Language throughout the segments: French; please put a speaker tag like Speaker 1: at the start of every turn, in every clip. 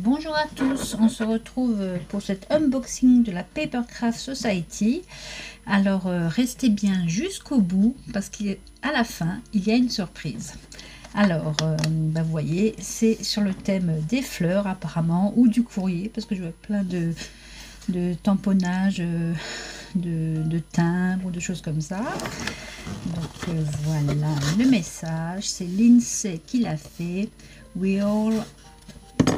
Speaker 1: Bonjour à tous, on se retrouve pour cet unboxing de la Papercraft Society. Alors restez bien jusqu'au bout parce qu'à la fin il y a une surprise. Alors vous voyez, c'est sur le thème des fleurs apparemment, ou du courrier, parce que je vois plein de tamponnages, de timbres, de choses comme ça. Donc voilà le message, c'est Lindsay qui l'a fait. We all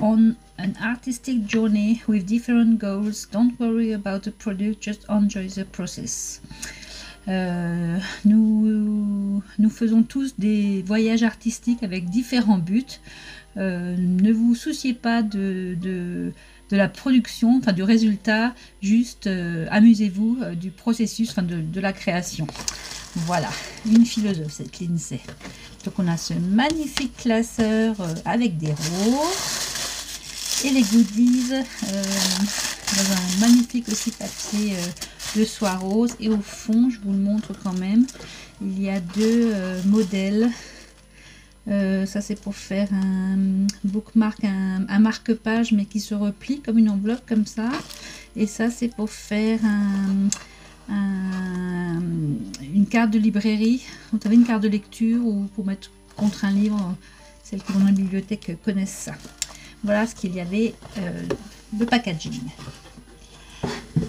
Speaker 1: on an artistic journey with different goals. Don't worry about the product, just enjoy the process. Nous faisons tous des voyages artistiques avec différents buts. Ne vous souciez pas de la production, enfin du résultat, juste amusez-vous du processus, enfin de la création. Voilà, une philosophe cette Lindsay. Donc on a ce magnifique classeur avec des roses. Et les goodies dans un magnifique aussi papier de soie rose. Et au fond, je vous le montre quand même, il y a deux modèles. Ça c'est pour faire un bookmark, un marque-page, mais qui se replie comme une enveloppe comme ça. Et ça c'est pour faire une carte de librairie. Vous avez une carte de lecture ou pour mettre contre un livre. Celles qui vont dans la bibliothèque connaissent ça. Voilà ce qu'il y avait de packaging.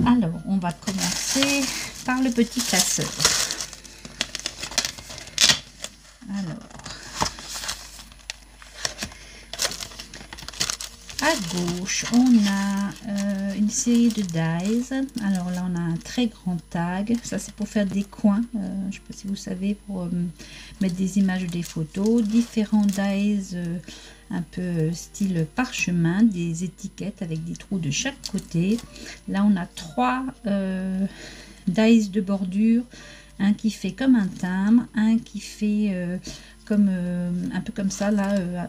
Speaker 1: Alors, on va commencer par le petit classeur. Alors, à gauche, on a une série de dies. Alors là, on a un très grand tag. Ça, c'est pour faire des coins. Je ne sais pas si vous savez, pour mettre des images ou des photos. Différents dies un peu style parchemin, des étiquettes avec des trous de chaque côté. Là on a trois dies de bordure, un qui fait comme un timbre, un qui fait comme un peu comme ça là,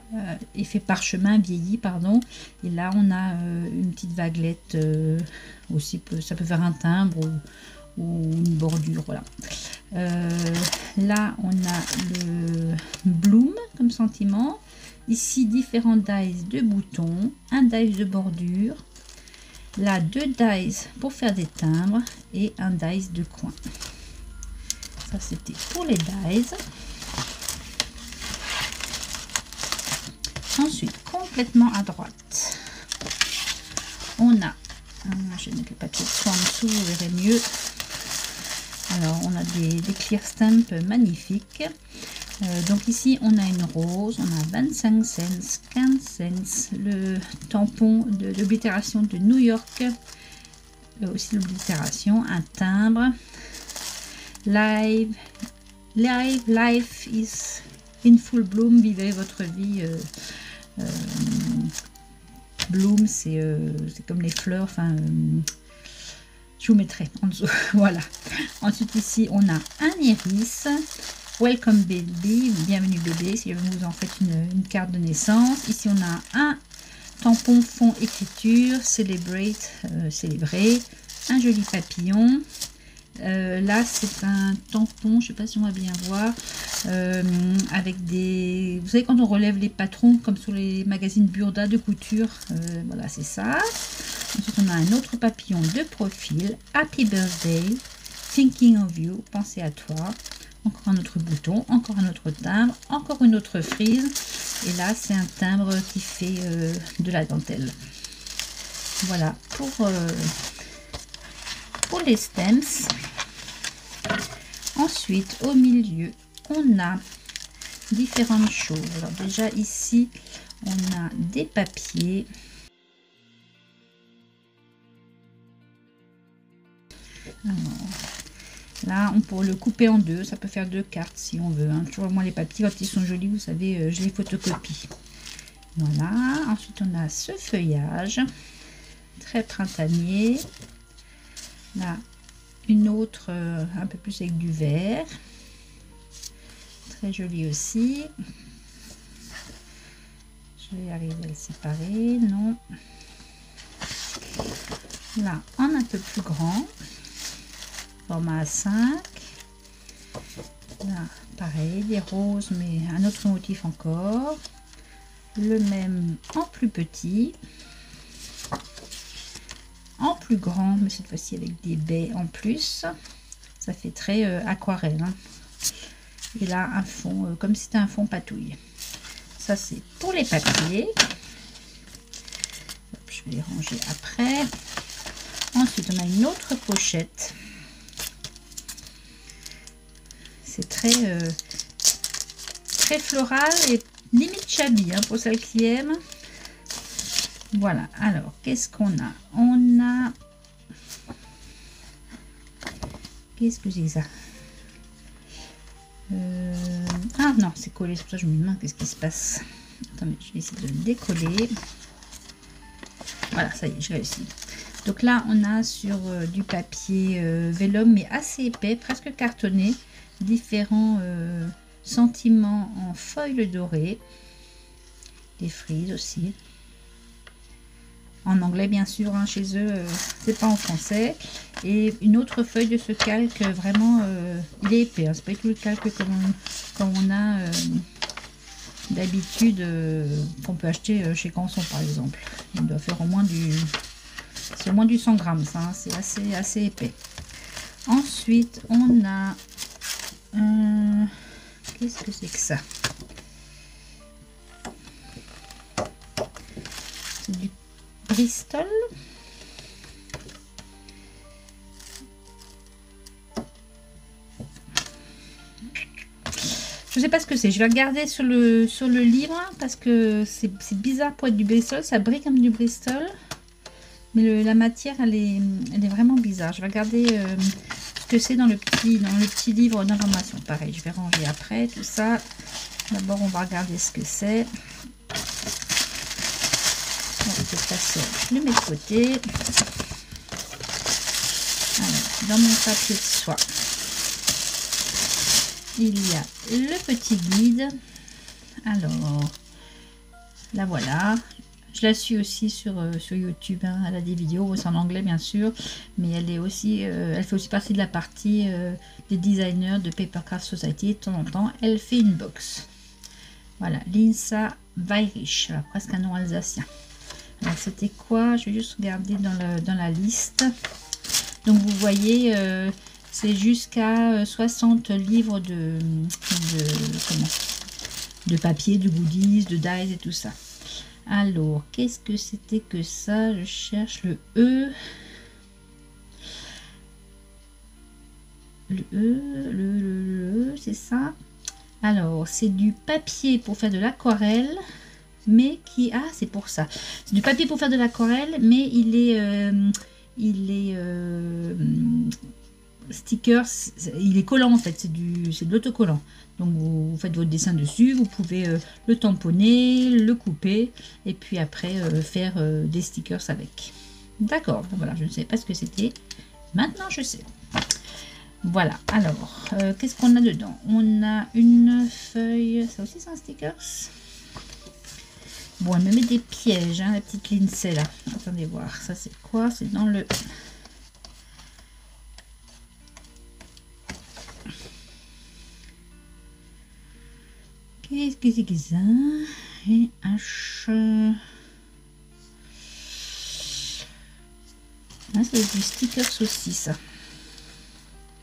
Speaker 1: effet parchemin vieilli, pardon. Et là on a une petite vaguelette aussi, ça peut faire un timbre ou une bordure, voilà. Là on a le bloom comme sentiment. Ici, différents dies de boutons, un dies de bordure, là deux dies pour faire des timbres et un dies de coin. Ça, c'était pour les dies. Ensuite, complètement à droite, on a, je vais mettre le papier en dessous, vous verrez mieux. Alors, on a des clear stamps magnifiques. Donc ici on a une rose, on a 25 cents, 15 cents, le tampon de l'oblitération de New York, aussi l'oblitération, un timbre, life is in full bloom, vivez votre vie. Bloom, c'est comme les fleurs, enfin je vous mettrai en dessous. Voilà. Ensuite ici on a un iris. Welcome baby, bienvenue bébé, si vous en faites une carte de naissance. Ici on a un tampon fond écriture, celebrate, célébrer, un joli papillon. Là c'est un tampon, je sais pas si on va bien voir, avec des, vous savez quand on relève les patrons comme sur les magazines Burda de couture, voilà c'est ça. Ensuite on a un autre papillon de profil, happy birthday, thinking of you, pensez à toi. Encore un autre bouton, encore un autre timbre, encore une autre frise. Et là, c'est un timbre qui fait de la dentelle. Voilà pour les stems. Ensuite, au milieu, on a différentes choses. Alors déjà ici, on a des papiers. Alors, là, on peut le couper en deux, ça peut faire deux cartes si on veut. Hein. Toujours moi les papiers, quand ils sont jolis, vous savez, je les photocopie. Voilà, ensuite on a ce feuillage, très printanier. Là, une autre, un peu plus avec du vert. Très joli aussi. Je vais arriver à le séparer, non. Là, en un peu plus grand. Format A5. Là, pareil, des roses, mais un autre motif encore. Le même en plus petit. en plus grand, mais cette fois-ci avec des baies en plus. Ça fait très aquarelle, hein. Et là, un fond, comme si c'était un fond patouille. Ça, c'est pour les papiers. Hop, je vais les ranger après. Ensuite, on a une autre pochette. C'est très, très floral et limite shabby, hein, pour celles qui aiment. Voilà, alors, qu'est-ce qu'on a? On a... Qu'est-ce que c'est ça? Ah non, c'est collé, c'est pour ça que je me demande qu'est-ce qui se passe. Attendez, je vais essayer de le décoller. Voilà, ça y est, j'ai réussi. Donc là, on a sur du papier vélum, mais assez épais, presque cartonné. Différents sentiments en feuilles dorées. Des frises aussi. En anglais, bien sûr, hein, chez eux, c'est pas en français. Et une autre feuille de ce calque, vraiment, il est épais. Hein, c'est pas tout le calque comme on a d'habitude, qu'on peut acheter chez Canson, par exemple. Il doit faire au moins c'est au moins du 100 grammes, ça. Hein, c'est assez épais. Ensuite, on a... qu'est-ce que c'est que ça? C'est du Bristol. Je sais pas ce que c'est. Je vais regarder sur le livre parce que c'est bizarre pour être du Bristol. Ça brille comme du Bristol. Mais la matière, elle est vraiment bizarre. Je vais regarder ce que c'est dans le petit livre d'information. Pareil, je vais ranger après tout ça. D'abord, on va regarder ce que c'est. De toute façon, je le mets de côté. Alors, dans mon papier de soie, il y a le petit guide. Alors, la voilà. Je la suis aussi sur YouTube. Hein. Elle a des vidéos, c'est en anglais bien sûr, mais elle est aussi, elle fait aussi partie de la partie des designers de Papercraft Society. De temps en temps, elle fait une box. Voilà, Linsa Weyrich, presque un nom alsacien. Alors c'était quoi? Je vais juste regarder dans la liste. Donc vous voyez, c'est jusqu'à 60 livres de papier, de goodies, de dies et tout ça. Alors, qu'est-ce que c'était que ça? Je cherche le E. Le E, c'est ça. Alors, c'est du papier pour faire de l'aquarelle. Mais qui... Ah, c'est pour ça. C'est du papier pour faire de l'aquarelle, mais il est stickers, il est collant en fait, c'est de l'autocollant. Donc vous faites votre dessin dessus, vous pouvez le tamponner, le couper, et puis après faire des stickers avec. D'accord, bon, voilà, je ne savais pas ce que c'était. Maintenant je sais. Voilà, alors, qu'est-ce qu'on a dedans? On a une feuille, ça aussi c'est un stickers. Bon, elle me met des pièges, hein, la petite Lindsay là. Attendez voir, ça c'est quoi? C'est dans le... Qu'est-ce que c'est que ça? Et H... Ah, c'est du stickers aussi, ça.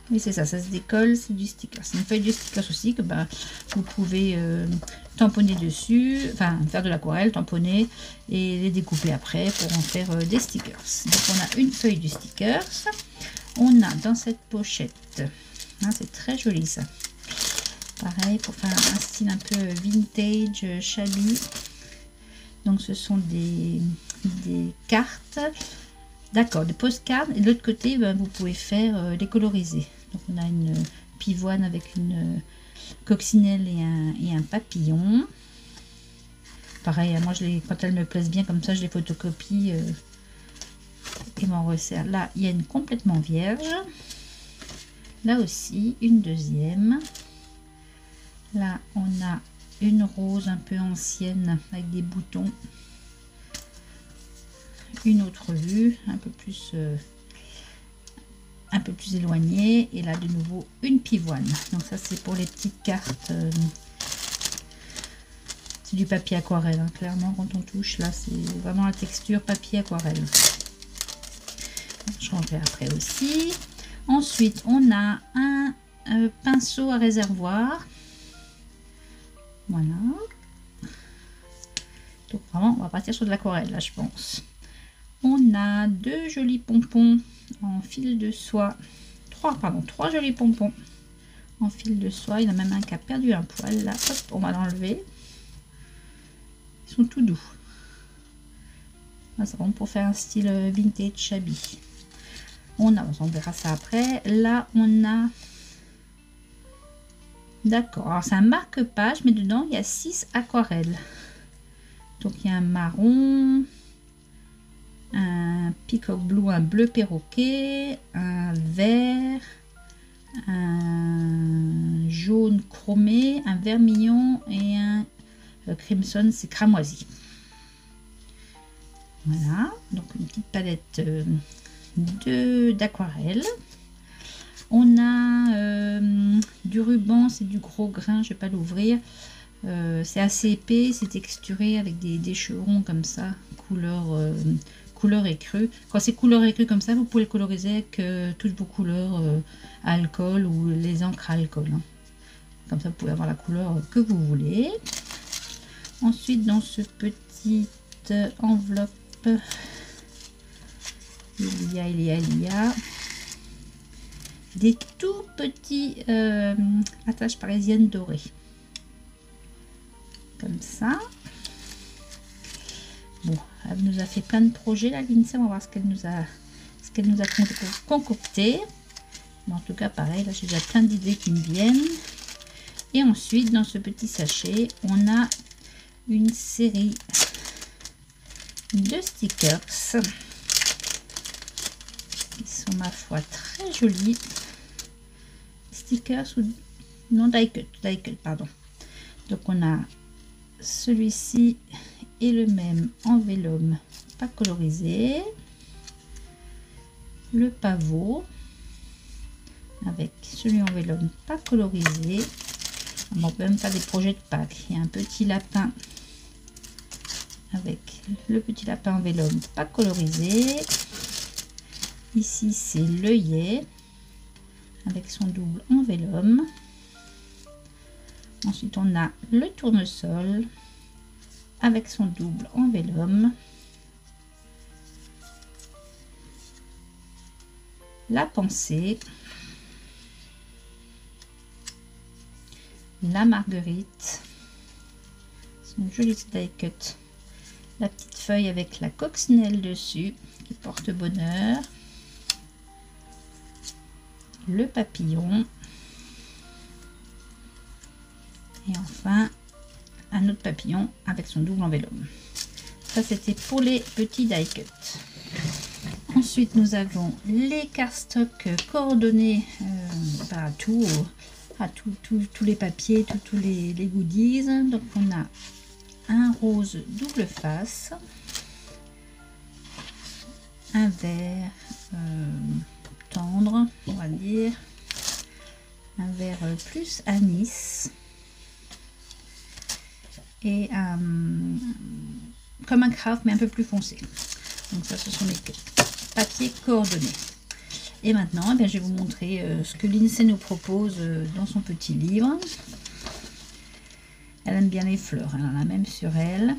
Speaker 1: Oui, c'est ça, ça se décolle, c'est du sticker. C'est une feuille de stickers aussi que vous pouvez tamponner dessus, enfin faire de l'aquarelle, tamponner et les découper après pour en faire des stickers. Donc on a une feuille de stickers. On a dans cette pochette, hein, c'est très joli ça. Pareil pour faire un style un peu vintage, shabby. Donc ce sont des cartes. D'accord, des postcards. Et de l'autre côté, ben, vous pouvez faire les coloriser. Donc on a une pivoine avec une coccinelle et un papillon. Pareil, moi quand elles me plaisent bien comme ça, je les photocopie et m'en resserre. Là, il y a une complètement vierge. Là aussi, une deuxième. Là, on a une rose un peu ancienne avec des boutons. Une autre vue un peu plus éloignée, et là de nouveau une pivoine. Donc ça c'est pour les petites cartes, c'est du papier aquarelle, hein. Clairement quand on touche là c'est vraiment la texture papier aquarelle. Je changerai après aussi. Ensuite, on a un pinceau à réservoir. Voilà. Donc vraiment, on va partir sur de l'aquarelle là, je pense. On a deux jolis pompons en fil de soie. Trois jolis pompons en fil de soie. Il y en a même un qui a perdu un poil là. Hop, on va l'enlever. Ils sont tout doux. C'est bon pour faire un style vintage shabby. On verra ça après. Là, on a... D'accord. Alors, c'est un marque-page, mais dedans, il y a 6 aquarelles. Donc, il y a un marron, un peacock blue, un bleu perroquet, un vert, un jaune chromé, un vermillon et un crimson, c'est cramoisi. Voilà, donc une petite palette d'aquarelle. On a du ruban, c'est du gros grain, je vais pas l'ouvrir. C'est assez épais, c'est texturé avec des chevrons comme ça, couleur écrue. Quand c'est couleur écrue comme ça, vous pouvez le coloriser avec toutes vos couleurs à alcool ou les encres à alcool. Hein. Comme ça, vous pouvez avoir la couleur que vous voulez. Ensuite, dans ce petite enveloppe, il y a des tout petits attaches parisiennes dorées. Comme ça. Bon, elle nous a fait plein de projets là, Lindsay. On va voir ce qu'elle nous a concocté. Mais en tout cas, pareil, là j'ai déjà plein d'idées qui me viennent. Et ensuite, dans ce petit sachet, on a une série de stickers qui sont, ma foi, très jolis. Stickers ou non, die cut, pardon. Donc on a celui-ci et le même en vélum pas colorisé, le pavot avec celui en vélum pas colorisé. On peut même faire des projets de Pâques. Il y a un petit lapin avec le petit lapin en vélum pas colorisé. Ici c'est l'œillet avec son double en vélum. Ensuite on a le tournesol avec son double en vélum. La pensée, la marguerite, son joli die cut, la petite feuille avec la coccinelle dessus qui porte bonheur, le papillon et enfin un autre papillon avec son double en vélum. Ça c'était pour les petits die cut. Ensuite nous avons les cardstock coordonnés à tous les papiers, tous les goodies. Donc on a un rose double face, un vert tendre, on va dire, un vert plus anis et comme un craft mais un peu plus foncé. Donc ça ce sont les papiers coordonnés. Et maintenant eh bien, je vais vous montrer ce que Lindsay nous propose dans son petit livre. Elle aime bien les fleurs, elle en a même sur elle.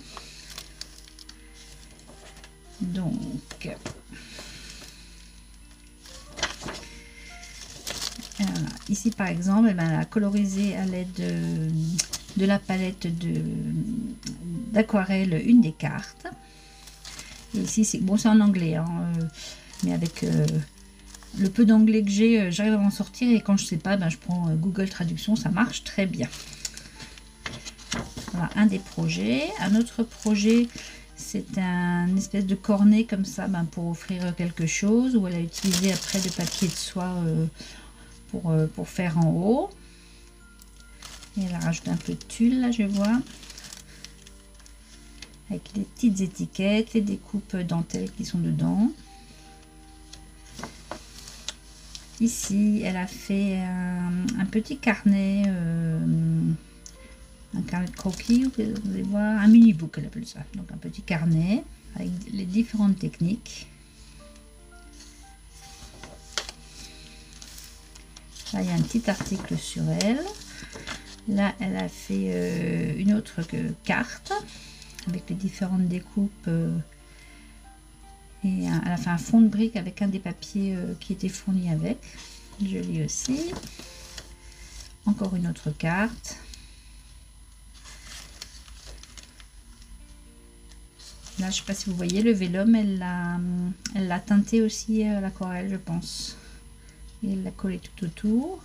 Speaker 1: Donc voilà. Ici par exemple elle a colorisé à l'aide de la palette d'aquarelle une des cartes. Et ici c'est bon, c'est en anglais hein, mais avec le peu d'anglais que j'ai, j'arrive à m'en sortir, et quand je sais pas, ben, je prends Google Traduction, ça marche très bien. Voilà un des projets. Un autre projet, c'est un espèce de cornet comme ça, ben, pour offrir quelque chose, où elle a utilisé après le papier de soie pour faire en haut. Et elle a rajouté un peu de tulle là, je vois, avec les petites étiquettes, les découpes dentelles qui sont dedans. Ici, elle a fait un petit carnet, un carnet de croquis, vous allez voir, un mini book, elle appelle ça. Donc un petit carnet avec les différentes techniques. Là, il y a un petit article sur elle. Là, elle a fait une autre carte avec les différentes découpes. Et elle a fait un fond de brique avec un des papiers qui était fourni avec. Joli aussi. Encore une autre carte. Là, je ne sais pas si vous voyez, le vélum, elle l'a teinté aussi à l'aquarelle, je pense. Et elle l'a collé tout autour.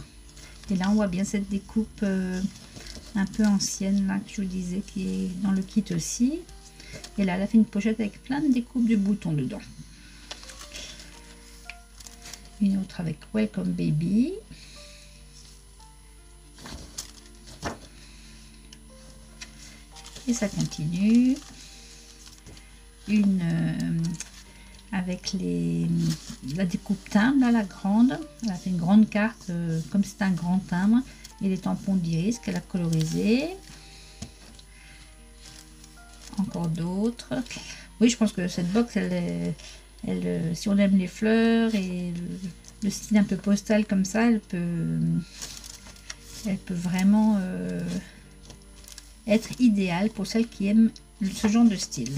Speaker 1: Et là, on voit bien cette découpe un peu ancienne, là, que je vous disais, qui est dans le kit aussi. Et là, elle a fait une pochette avec plein de découpes de boutons dedans. Une autre avec Welcome Baby. Et ça continue. Une avec la découpe timbre, là, la grande. Elle a fait une grande carte, comme c'est un grand timbre. Et les tampons d'iris qu'elle a colorisés. Encore d'autres. Oui, je pense que cette box, si on aime les fleurs et le style un peu postal comme ça, elle peut vraiment être idéale pour celles qui aiment ce genre de style.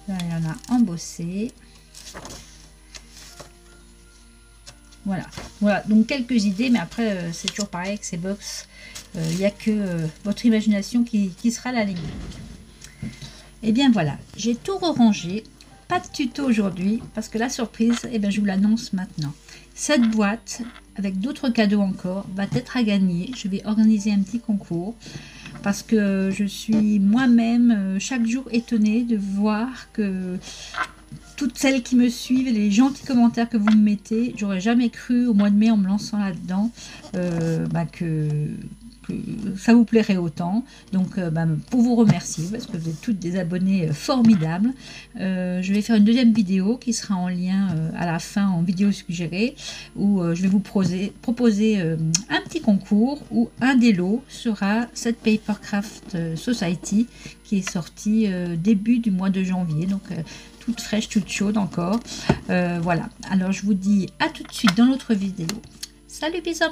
Speaker 1: Là, il y en a embossé. Voilà, donc quelques idées, mais après c'est toujours pareil avec ces box, il n'y a que votre imagination qui sera la limite. Et bien voilà, j'ai tout rangé, pas de tuto aujourd'hui, parce que la surprise, je vous l'annonce maintenant. Cette boîte, avec d'autres cadeaux encore, va être à gagner. Je vais organiser un petit concours, parce que je suis moi-même chaque jour étonnée de voir que toutes celles qui me suivent, les gentils commentaires que vous me mettez, j'aurais jamais cru au mois de mai en me lançant là-dedans que ça vous plairait autant. Donc pour vous remercier, parce que vous êtes toutes des abonnés formidables, je vais faire une deuxième vidéo qui sera en lien à la fin en vidéo suggérée, où je vais vous proposer un petit concours où un des lots sera cette Papercraft Society qui est sortie début du mois de janvier, donc toute fraîche, toute chaude encore. Voilà, alors je vous dis à tout de suite dans l'autre vidéo. Salut, bisous!